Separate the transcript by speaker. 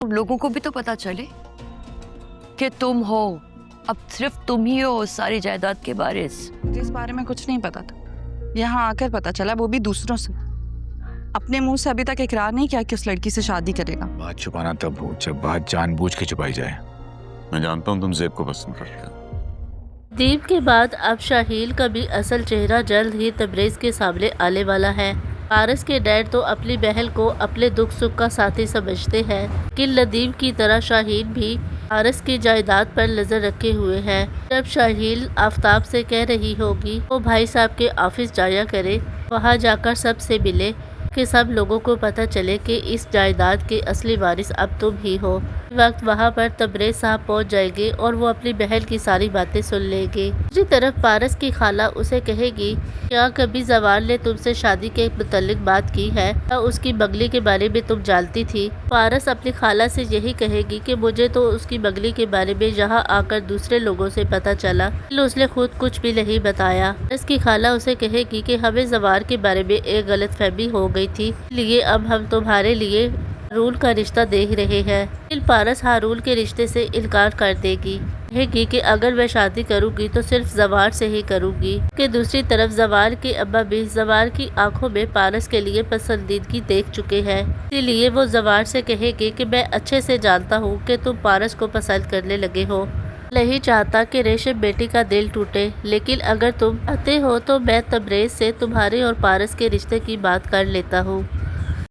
Speaker 1: लोगों को भी तो पता चले कि तुम हो, अब सिर्फ तुम ही हो सारी जायदाद के वारिस।
Speaker 2: मुझे इस बारे में कुछ नहीं पता था, यहाँ आकर पता चला, वो भी दूसरों से। अपने मुंह से अभी तक इकरार नहीं किया कि उस लड़की से शादी करेगा।
Speaker 3: बात छुपाना तब हो जब बात जानबूझ के छुपाई जाए। मैं जानता हूँ तुम ज़ेब को पसंद करते हो।
Speaker 4: दीप के बाद अब शाहील का भी असल चेहरा जल्द ही तबरेज़ के सामने आने वाला है। पारस के डैड तो अपनी बहन को अपने दुख सुख का साथी समझते हैं, कि लदीम की तरह शाहीन भी पारस की जायदाद पर नजर रखे हुए हैं। जब शाहील आफ्ताब से कह रही होगी वो भाई साहब के ऑफिस जाया करे, वहाँ जाकर सबसे मिले, कि सब लोगों को पता चले कि इस जायदाद के असली वारिस अब तुम ही हो। इस वक्त वहाँ पर तबरेज़ साहब पहुँच जाएंगे और वो अपनी बहन की सारी बातें सुन लेंगे। दूसरी तरफ पारस की खाला उसे कहेगी, क्या कभी जवान ने तुमसे शादी के मुतालिक बात की है या उसकी बगली के बारे में तुम जानती थी? पारस अपनी खाला से यही कहेगी कि मुझे तो उसकी बगली के बारे में यहाँ आकर दूसरे लोगों से पता चला, उसने खुद कुछ भी नहीं बताया। इसकी खाला उसे कहेगी कि हमें जवान के बारे में एक गलतफहमी हो गई थी, इसलिए अब हम तुम्हारे लिए हारून का रिश्ता देख रहे हैं। फिर पारस हारून के रिश्ते से इनकार कर देगी, कहेगी कि अगर मैं शादी करूंगी तो सिर्फ जवार से ही करूंगी। कि दूसरी तरफ जवार के अब्बा भी जवार की आंखों में पारस के लिए पसंदीदगी देख चुके हैं, इसीलिए वो जवार से कहेगी कि मैं अच्छे से जानता हूँ कि तुम पारस को पसंद करने लगे हो, नहीं चाहता कि रेशम बेटी का दिल टूटे, लेकिन अगर तुम चाहते हो तो मैं तबरेज़ से तुम्हारे और पारस के रिश्ते की बात कर लेता हूँ।